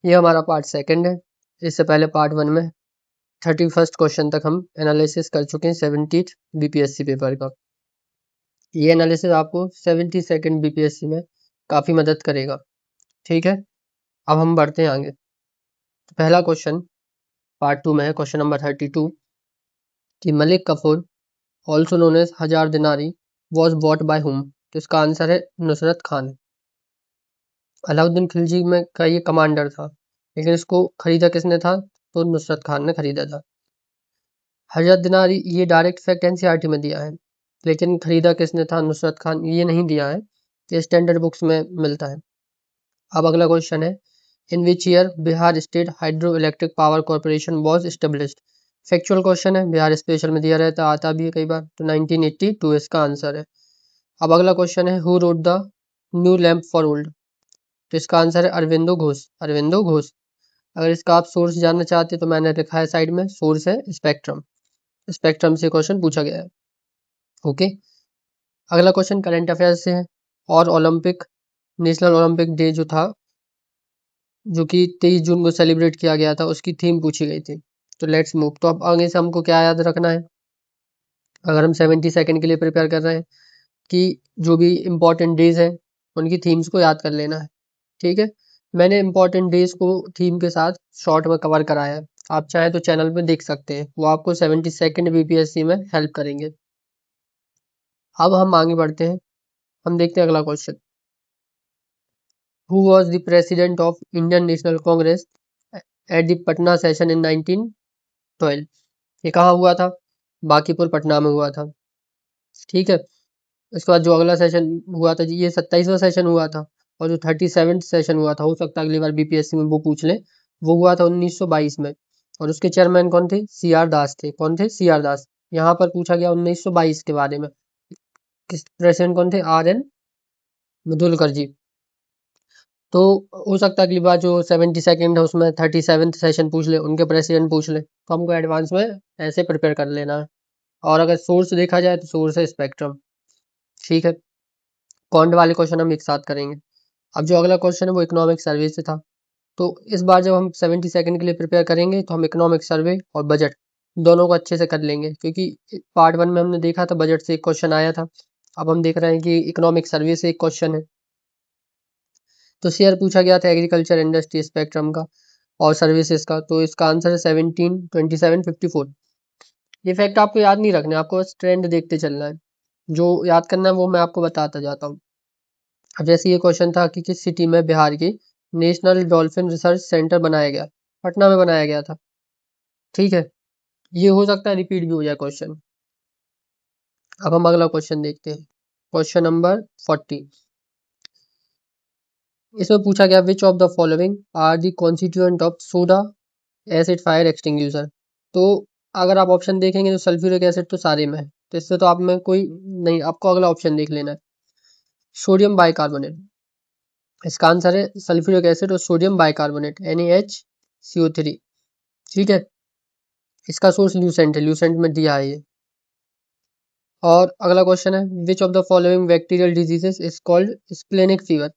ये हमारा part second है। इससे पहले पार्ट 1 में 31st क्वेश्चन तक हम एनालिसिस कर चुके हैं 70th बीपीएससी पेपर का। ये एनालिसिस आपको 72nd बीपीएससी में काफ़ी मदद करेगा। ठीक है, अब हम बढ़ते हैं आगे। तो पहला क्वेश्चन पार्ट 2 में है, क्वेश्चन नंबर 32 कि Malik Kafur also known as Hazar Dinari was bought by whom. तो इसका आंसर है नुसरत खान। अलाउद्दीन खिलजी में का ये कमांडर था, लेकिन इसको खरीदा किसने था? तो नुसरत खान ने खरीदा था। हजार दिनारी ये डायरेक्ट फैक्ट एनसीईआरटी में दिया है, लेकिन खरीदा किसने था? नुसरत खान। ये नहीं दिया है, ये स्टैंडर्ड बुक्स में मिलता है। अब अगला क्वेश्चन है, in which year Bihar state hydro electric power corporation was established. Factual question है, बिहार स्पेशल में दिया रहता, आता भी है कई बार। तो 1982 इसका आंसर है। अब अगला क्वेश्चन है, who wrote the new lamp for old. तो इसका आंसर है अरविंदो घोष। अरविंदो घोष। अगर इसका आप सोर्स जानना चाहते हैं तो मैंने लिखा है साइड में, सोर्स है स्पेक्ट्रम। स्पेक्ट्रम से क्वेश्चन पूछा गया है। ओके, अगला क्वेश्चन करंट अफेयर्स से है, और ओलंपिक नेशनल ओलंपिक डे जो था, जो कि 23 जून को सेलिब्रेट किया गया था, उसकी थीम पूछी गई थी। तो लेट्स मूव। तो अब आगे से हमको क्या याद रखना है, अगर हम 72nd के लिए प्रिपेयर कर रहे हैं, कि जो भी इम्पोर्टेंट डेज हैं उनकी थीम्स को याद कर लेना है। ठीक है, मैंने इम्पोर्टेंट डेज को थीम के साथ शॉर्ट में कवर कराया है, आप चाहें तो चैनल पे देख सकते हैं, वो आपको 72nd बीपीएससी में हेल्प करेंगे। अब हम आगे बढ़ते हैं, हम देखते हैं अगला question. Who was the president of Indian national Congress at the Patna session in 1912। ये कहाँ हुआ था? बांकीपुर पटना में हुआ था। ठीक है, इसके बाद जो अगला सेशन हुआ था, ये 27वां सेशन हुआ था, और जो 37th सेशन हुआ था, हो सकता है अगली बार बीपीएससी में वो पूछ ले, वो हुआ था 1922 में। और उसके चेयरमैन कौन थे? सी आर दास थे। कौन थे? सी आर दास। यहाँ पर पूछा गया 1922 के बारे में, किस प्रेसिडेंट कौन थे? आर एन मधुलकर जी। तो हो सकता है अगली बार जो 72nd है उसमें 37th सेशन पूछ ले, उनके प्रेसिडेंट पूछ ले, तो हमको एडवांस में ऐसे प्रिपेयर कर लेना है। और अगर सोर्स देखा जाए तो सोर्स है स्पेक्ट्रम। ठीक है, कॉन्ट वाले क्वेश्चन हम एक साथ करेंगे। अब जो अगला क्वेश्चन है वो इकोनॉमिक सर्वे से था। तो इस बार जब हम 72nd के लिए प्रिपेयर करेंगे तो हम इकोनॉमिक सर्वे और बजट दोनों को अच्छे से कर लेंगे, क्योंकि पार्ट 1 में हमने देखा था बजट से एक क्वेश्चन आया था। अब हम देख रहे हैं कि इकोनॉमिक सर्वे से एक क्वेश्चन है। तो शेयर पूछा गया था एग्रीकल्चर इंडस्ट्री स्पेक्ट्रम का और सर्विसेज का। तो इसका आंसर है 17, 27, 54। ये फैक्ट आपको याद नहीं रखना है, आपको बस ट्रेंड देखते चलना है। जो याद करना है वो मैं आपको बताता जाता हूँ। अब जैसे ये क्वेश्चन था कि किस सिटी में बिहार की नेशनल डॉल्फिन रिसर्च सेंटर बनाया गया? पटना में बनाया गया था। ठीक है, ये हो सकता है रिपीट भी हो जाए क्वेश्चन। अब हम अगला क्वेश्चन देखते हैं, क्वेश्चन नंबर 40। इसमें पूछा गया which of the following are the constituent of soda acid fire extinguisher. तो अगर आप ऑप्शन देखेंगे तो सल्फ्यूरिक एसिड तो सारे में है, तो इससे तो आप में कोई नहीं, आपको अगला ऑप्शन देख लेना है, सोडियम बाइकार्बोनेट। इसका आंसर है सल्फ्यूरिक एसिड और सोडियम बाइकार्बोनेट NaHCO3। ठीक है, इसका सोर्स ल्यूसेंट है, ल्यूसेंट में दिया है ये। और अगला क्वेश्चन है which of the following bacterial diseases is called splenic fever.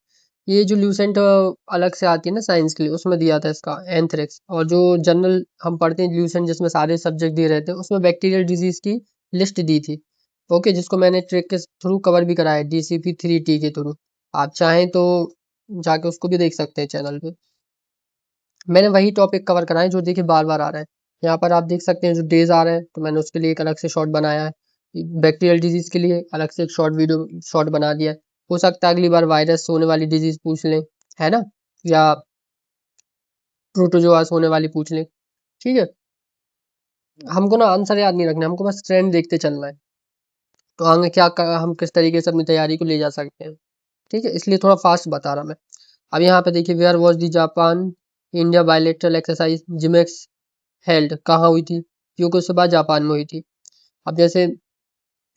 ये जो ल्यूसेंट अलग से आती है ना साइंस के लिए, उसमें दिया था इसका एंथ्रेक्स। और जो जनरल हम पढ़ते हैं ल्यूसेंट जिसमें सारे सब्जेक्ट दिए रहते हैं, उसमें बैक्टीरियल डिजीज की लिस्ट दी थी। ओके, जिसको मैंने ट्रिक के थ्रू कवर भी कराया DCP3T के थ्रू। आप चाहें तो जाके उसको भी देख सकते हैं चैनल पे। मैंने वही टॉपिक कवर कराए जो देखिए बार बार आ रहा है। यहाँ पर आप देख सकते हैं जो डेज आ रहे हैं, तो मैंने उसके लिए एक अलग से शॉर्ट बनाया है। बैक्टीरियल डिजीज के लिए अलग से एक शॉर्ट वीडियो शॉर्ट बना दिया है। हो सकता है अगली बार वायरस होने वाली डिजीज पूछ लें, है ना, या प्रोटोजोआस होने वाली पूछ लें। ठीक है, हमको ना आंसर याद नहीं रखना, हमको बस ट्रेंड देखते चलना है, तो आगे हम किस तरीके से अपनी तैयारी को ले जा सकते हैं। ठीक है, इसलिए थोड़ा फास्ट बता रहा मैं। अब यहाँ पे देखिए, where was the Japan India bilateral exercise JIMEX held, कहाँ हुई थी? योकोसुबा जापान में हुई थी। अब जैसे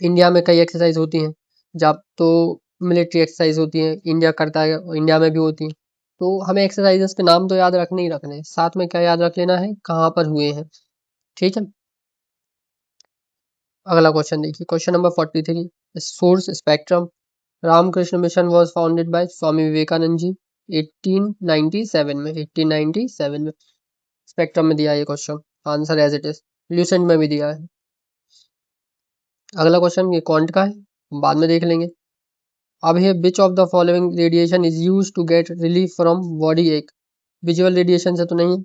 इंडिया में कई एक्सरसाइज होती हैं, जब तो मिलिट्री एक्सरसाइज होती हैं, इंडिया करता है, इंडिया में भी होती हैं। तो हमें एक्सरसाइजेस के नाम तो याद रखने ही रखने हैं, साथ में क्या याद रख लेना है? कहाँ पर हुए हैं। ठीक है, अगला क्वेश्चन देखिए, question number 43। Source spectrum. Ramakrishna mission was founded by Swami Vivekananda ji. 1897 में, 1897 में स्पेक्ट्रम में दिया है ये question, answer as it is. Lucent में भी दिया है। अगला क्वेश्चन ये क्वांट का है, बाद में देख लेंगे। अब है which of the following radiation is use to get relief from body ache. Visual radiation से तो नहीं,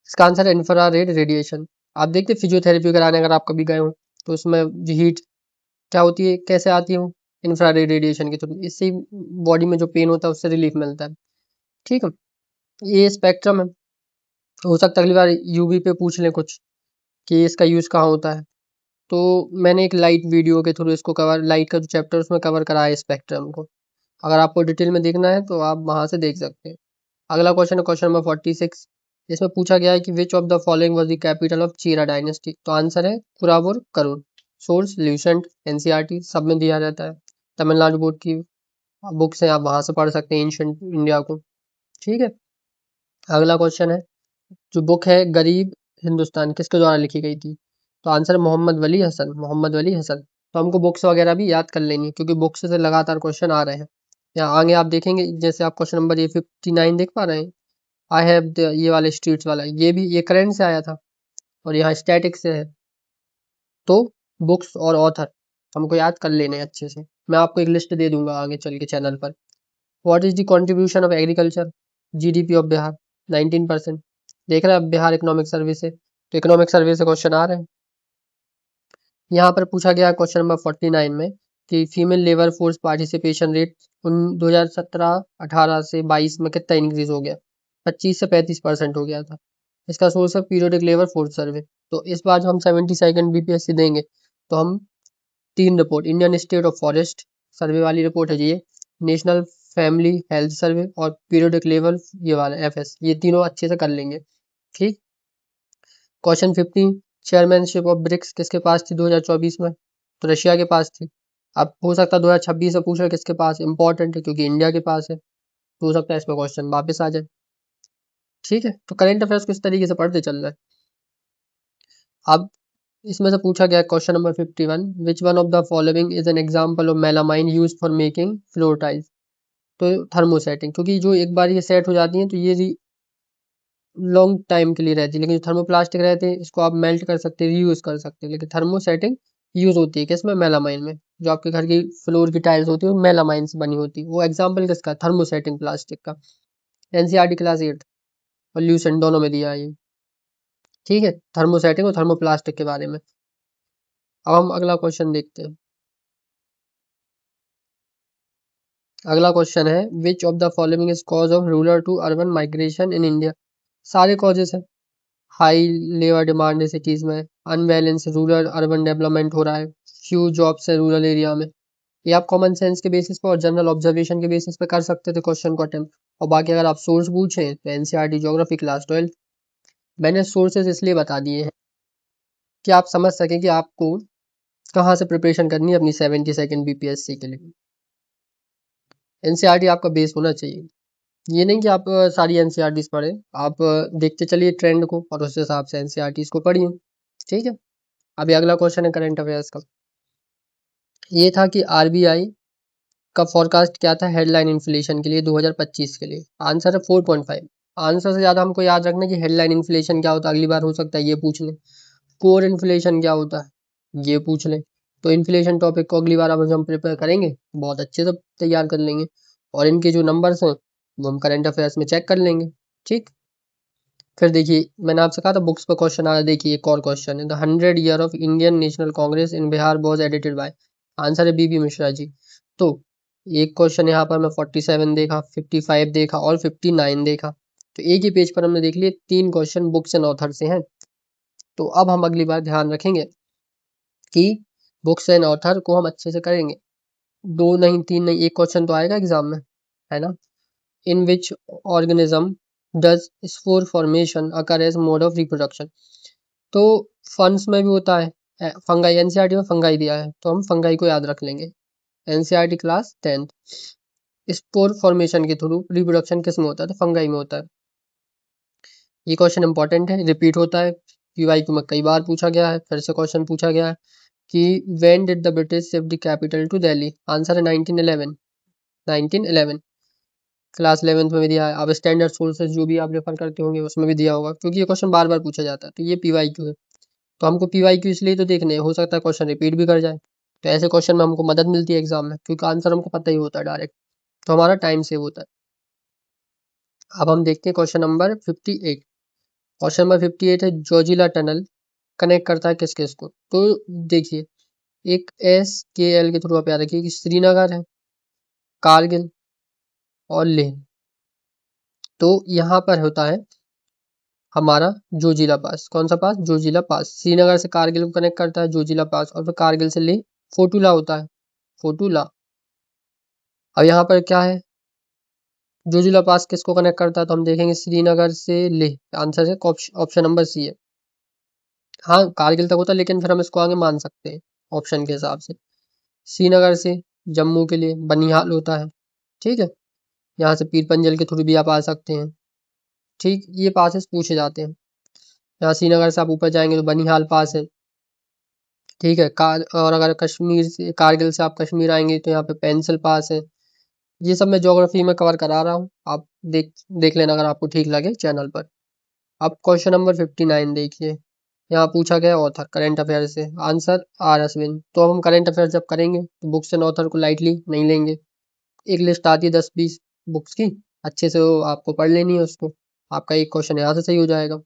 इसका आंसर है इंफ्रारेड रेडिएशन। आप देखते फिजियोथेरेपी कराने अगर आप कभी गए हो तो उसमें जो हीट क्या होती है, कैसे आती है, इंफ्रारेड रेडिएशन के थ्रू, इससे बॉडी में जो पेन होता है उससे रिलीफ मिलता है। ठीक है, ये स्पेक्ट्रम है। हो सकता है अगली बार यूवी पे पूछ लें कुछ कि इसका यूज़ कहाँ होता है, तो मैंने एक लाइट वीडियो के थ्रू इसको कवर, लाइट का जो चैप्टर उसमें कवर करा है स्पेक्ट्रम को। अगर आपको डिटेल में देखना है तो आप वहाँ से देख सकते हैं। अगला क्वेश्चन है क्वेश्चन नंबर 46। इसमें पूछा गया है कि विच of the following was the capital of चीरा डायनेस्टी। तो आंसर है कुरावुर करूर। सोर्स ल्यूसेंट, एनसीईआरटी सब में दिया रहता है। तमिलनाडु बोर्ड की बुक्स हैं, आप वहाँ से पढ़ सकते हैं एंशिएंट इंडिया को। ठीक है, अगला क्वेश्चन है, जो बुक है गरीब हिंदुस्तान किसके द्वारा लिखी गई थी। तो आंसर मोहम्मद वली हसन, मोहम्मद वली हसन। तो हमको बुक्स वगैरह भी याद कर लेनी है क्योंकि बुक्स से लगातार क्वेश्चन आ रहे हैं। यहाँ आगे आप देखेंगे, जैसे आप क्वेश्चन नंबर ये 59 देख पा रहे हैं, आई हैव ये वाले स्ट्रीट्स वाला, ये भी ये करंट से आया था और यहाँ स्टैटिक से है। तो बुक्स और ऑथर हमको याद कर लेने हैं अच्छे से। मैं आपको एक लिस्ट दे दूंगा आगे चल के चैनल पर। What is the contribution of agriculture GDP of Bihar. 19%। देख रहे हैं अब बिहार इकोनॉमिक सर्वे से, तो इकोनॉमिक सर्वे से क्वेश्चन आ रहे हैं। यहाँ पर पूछा गया क्वेश्चन नंबर 49 में कि female labour force participation rate 2017-18 से 22 में कितना इंक्रीज हो गया। 25 से 35% हो गया था। इसका सोर्स है पीरियोडिक लेबर फोर्स सर्वे। तो इस बार जो हम 72nd बीपीएससी देंगे तो हम 3 report, Indian state of forest survey वाली रिपोर्ट है ये, नेशनल फैमिली हेल्थ सर्वे और पीरियोडिक लेवल ये वाला एफएस, ये तीनों अच्छे से कर लेंगे। ठीक, क्वेश्चन 15, चेयरमैनशिप ऑफ ब्रिक्स किसके पास थी 2024 में। तो रशिया के पास थी। अब हो सकता है 2026 में पूछ रहे किसके पास, इंपॉर्टेंट है क्योंकि इंडिया के पास है, तो हो सकता है इसमें क्वेश्चन वापस आ जाए। ठीक है, तो करंट अफेयर्स को इस तरीके से पढ़ते चल रहा है। अब इसमें से पूछा गया question number 51, which one of the following is an example of melamine used for making floor tiles. तो थर्मोसेटिंग, क्योंकि जो एक बार ये सेट हो जाती हैं तो ये लॉन्ग टाइम के लिए रहती है, लेकिन जो थर्मोप्लास्टिक रहते हैं इसको आप मेल्ट कर सकते हैं, रीयूज कर सकते हैं, लेकिन थर्मोसेटिंग यूज होती है किसमें, मेलामाइन में। जो आपके घर की फ्लोर की टाइल्स होती है वो मेलामाइन से बनी होती है। वो एग्जाम्पल किसका, थर्मोसेटिंग प्लास्टिक का। एनसीईआरटी क्लास 8 और ल्यूसेंट दोनों में दिया है ये। ठीक है, थर्मोसेटिंग और थर्मोप्लास्टिक के बारे में। अब हम अगला क्वेश्चन देखते हैं। अगला क्वेश्चन है, which of the following is cause of rural to urban migration in India. सारे कॉजेस हैं। हाई लेबर डिमांड है सिटीज में, अनबैलेंस रूरल अर्बन डेवलपमेंट हो रहा है, फ्यू जॉब्स है रूरल एरिया में। ये आप कॉमन सेंस के बेसिस पे और जनरल ऑब्जर्वेशन के बेसिस पे कर सकते थे क्वेश्चन को अटेम्प्ट। और बाकी अगर आप सोर्स पूछें तो एनसीईआरटी ज्योग्राफी क्लास 12। मैंने सोर्सेज इसलिए बता दिए हैं कि आप समझ सकें कि आपको कहाँ से प्रिपरेशन करनी है अपनी 72nd बीपीएससी के लिए। एनसीईआरटी आपका बेस होना चाहिए। ये नहीं कि आप सारी एनसीईआरटीज पढ़ें, आप देखते चलिए ट्रेंड को और उस हिसाब से एनसीईआरटीज को पढ़िए। ठीक है, अभी अगला क्वेश्चन है करंट अफेयर्स का। ये था कि आरबीआई का फोरकास्ट क्या था हेडलाइन इन्फ्लेशन के लिए 2025 के लिए। आंसर है 4.5। आंसर से ज़्यादा हमको याद रखना कि हेडलाइन इन्फ्लेशन क्या होता है, अगली बार हो सकता है ये पूछ लें। कोर इन्फ्लेशन क्या होता है ये पूछ लें। तो इन्फ्लेशन टॉपिक को अगली बार अब हम प्रिपेयर करेंगे बहुत अच्छे से तैयार कर लेंगे, और इनके जो नंबर्स हैं वो हम करंट अफेयर्स में चेक कर लेंगे। ठीक, फिर देखिए मैंने आपसे कहा था बुक्स पर क्वेश्चन आ रहा है। देखिए एक और क्वेश्चन है, the 100 year of Indian national Congress in Bihar was edited by. Answer है बीबी मिश्रा जी। तो एक क्वेश्चन यहाँ पर मैं 47 देखा, 55 देखा और 59 देखा। तो एक ही पेज पर हमने देख लिए 3 क्वेश्चन बुक्स एंड ऑथर से हैं। तो अब हम अगली बार ध्यान रखेंगे कि बुक्स एंड ऑथर को हम अच्छे से करेंगे। 2 नहीं 3 नहीं, एक क्वेश्चन तो आएगा एग्जाम में, है ना। In which organism does spore formation occur as mode of reproduction. तो फंड्स में भी होता है, फंगाई एनसीईआरटी में फंगाई दिया है तो हम फंगाई को याद रख लेंगे। NCERT class 10th। Spore formation के थ्रू रिप्रोडक्शन किस में होता है, तो फंगाई में होता है। ये क्वेश्चन इंपॉर्टेंट है, रिपीट होता है, पीवाईक्यू में कई बार पूछा गया है। फिर से क्वेश्चन पूछा गया है कि when did the British shift the capital to Delhi. Answer है 1911। 1911 क्लास 11th में भी दिया है। अब स्टैंडर्ड सोर्सेज जो भी आप रेफर करते होंगे उसमें भी दिया होगा, क्योंकि ये क्वेश्चन बार बार पूछा जाता है। तो ये PYQ है, तो हमको PYQ इसलिए तो देखने हैं, हो सकता है क्वेश्चन रिपीट भी कर जाए, तो ऐसे क्वेश्चन में हमको मदद मिलती है एग्जाम में, क्योंकि आंसर हमको पता ही होता है डायरेक्ट, तो हमारा टाइम सेव होता है। अब हम देखते हैं क्वेश्चन नंबर 58। क्वेश्चन नंबर 58 है, जोजिला टनल कनेक्ट करता है किस किस को। तो देखिए, एक SKL के थ्रू आप याद रखिए कि श्रीनगर है, कारगिल और लेह। तो यहाँ पर होता है हमारा जोजिला पास। कौन सा पास? जोजिला पास। श्रीनगर से कारगिल को कनेक्ट करता है जोजिला पास, और फिर कारगिल से लेह फोटूला होता है, फोटूला। अब यहाँ पर क्या है, जोजिला पास किसको कनेक्ट करता है, तो हम देखेंगे श्रीनगर से लेह। आंसर है ऑप्शन नंबर सी है। हाँ, कारगिल तक होता है, लेकिन फिर हम इसको आगे मान सकते हैं ऑप्शन के हिसाब से। श्रीनगर से जम्मू के लिए बनिहाल होता है, ठीक है। यहाँ से पीर पंजल के थ्रू भी आप आ सकते हैं, ठीक। ये पासेस पूछे जाते हैं। यहाँ श्रीनगर से आप ऊपर जाएंगे तो बनिहाल पास है, ठीक है। और अगर कश्मीर से, कारगिल से आप कश्मीर आएंगे तो यहाँ पे पेंसिल पास है। ये सब मैं ज्योग्राफी में कवर करा रहा हूँ, आप देख लेना अगर आपको ठीक लगे चैनल पर। अब क्वेश्चन नंबर 59 देखिए, यहाँ पूछा गया ऑथर करंट अफेयर से। Answer R Ashwin. तो अब हम करंट अफेयर जब करेंगे तो बुक्स एंड ऑथर को लाइटली नहीं लेंगे। एक लिस्ट आती है 10-20 बुक्स की, अच्छे से वो आपको पढ़ लेनी है उसको, आपका एक क्वेश्चन यहाँ से सही हो जाएगा।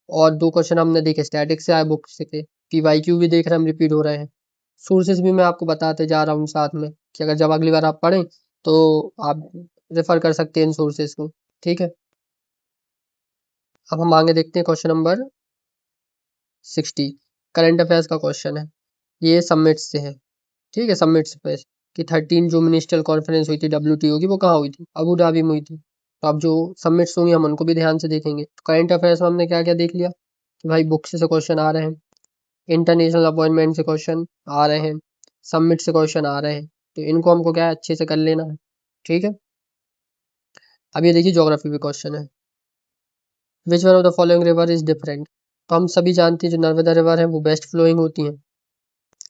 और 2 क्वेश्चन हमने देखे स्टैटिक से आए बुक से थे, PYQ भी देख रहे हैं हम, रिपीट हो रहे हैं। सोर्सेज भी मैं आपको बताते जा रहा हूँ साथ में, कि अगर जब अगली बार आप पढ़ें तो आप रेफर कर सकते हैं इन सोर्सेज को, ठीक है। अब हम आगे देखते हैं क्वेश्चन नंबर 60। करंट अफेयर्स का क्वेश्चन है, ये समिट से है, ठीक है। समिट्स पे कि 13 जो मिनिस्ट्रियल कॉन्फ्रेंस हुई थी WTO की, वो कहाँ हुई थी? अबू धाबी में हुई थी। तो अब जो समिट्स होंगी हम उनको भी ध्यान से देखेंगे। तो करंट अफेयर्स में हमने क्या क्या देख लिया कि भाई बुक से क्वेश्चन आ रहे हैं, इंटरनेशनल अपॉइंटमेंट से क्वेश्चन आ रहे हैं, समिट से क्वेश्चन आ रहे हैं, तो इनको हमको क्या है अच्छे से कर लेना है, ठीक है। अब ये देखिए ज्योग्राफी भी क्वेश्चन है, which one of the following river is different. तो हम सभी जानते हैं जो नर्मदा रिवर है वो वेस्ट फ्लोइंग होती हैं,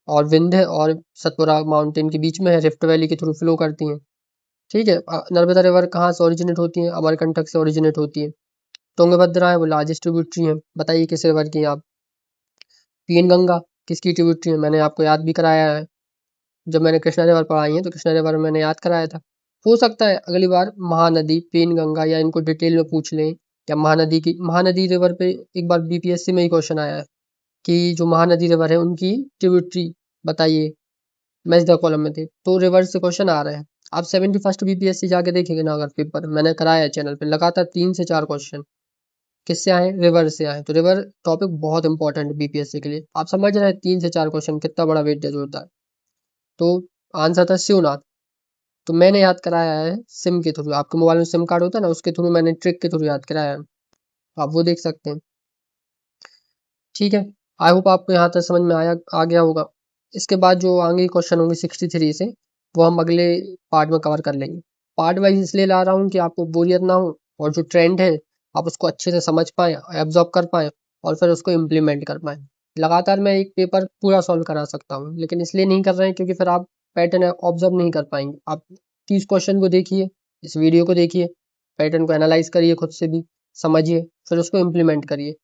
और विंध्य और सतपुरा माउंटेन के बीच में है, रिफ्ट वैली के थ्रू फ्लो करती हैं, ठीक है। नर्मदा रिवर कहाँ से ओरिजिनेट होती है? अमरकंटक से ओरिजिनेट होती है। तुंगभद्रा है वो लार्जेस्ट ट्रिब्यूटरी है, बताइए किस रिवर की हैं आप? पीन गंगा किसकी ट्रिब्यूटरी है? मैंने आपको याद भी कराया है, जब मैंने कृष्णा रिवर पढ़ाई है तो कृष्णा रिवर मैंने याद कराया था। हो सकता है अगली बार महानदी, पेन गंगा या इनको डिटेल में पूछ लें, या महानदी रिवर पे एक बार BPSC में ही क्वेश्चन आया है कि जो महानदी रिवर है उनकी ट्रिब्यूटरी बताइए, मैच द कॉलम में थे, तो रिवर से क्वेश्चन आ रहे हैं। आप 71st BPSC जाके देखेंगे ना अगर पेपर, मैंने कराया है चैनल पे, लगातार 3 से 4 क्वेश्चन किससे आए? रिवर से आए। तो रिवर टॉपिक बहुत इंपॉर्टेंट है BPSC के लिए। आप समझ रहे हैं 3 से 4 क्वेश्चन कितना बड़ा वेटेज होता है। तो आंसर था शिवनाथ। तो मैंने याद कराया है सिम के थ्रू, आपके मोबाइल में सिम कार्ड होता है ना, उसके थ्रू मैंने ट्रिक के थ्रू याद कराया है, आप वो देख सकते हैं, ठीक है। आई होप आपको यहाँ तक समझ में आ गया होगा। इसके बाद जो आगे क्वेश्चन होंगे 63 से, वो हम अगले पार्ट में कवर कर लेंगे। पार्ट वाइज इसलिए ला रहा हूँ कि आपको बोरियत ना हो, और जो ट्रेंड है आप उसको अच्छे से समझ पाएँ, एब्जॉर्ब कर पाएँ, और फिर उसको इम्प्लीमेंट कर पाएँ। लगातार मैं एक पेपर पूरा सॉल्व करा सकता हूँ, लेकिन इसलिए नहीं कर रहे हैं क्योंकि फिर आप पैटर्न ऑब्जर्व नहीं कर पाएंगे। आप 30 क्वेश्चन को देखिए, इस वीडियो को देखिए, पैटर्न को एनालाइज करिए, खुद से भी समझिए, फिर उसको इम्प्लीमेंट करिए।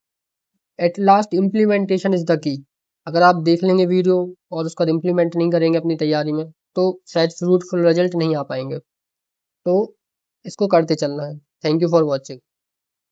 At last implementation is the key. अगर आप देख लेंगे वीडियो और उसका इम्प्लीमेंट नहीं करेंगे अपनी तैयारी में, तो शायद फ्रूटफुल रिजल्ट नहीं आ पाएंगे। तो इसको करते चलना है। Thank you for watching.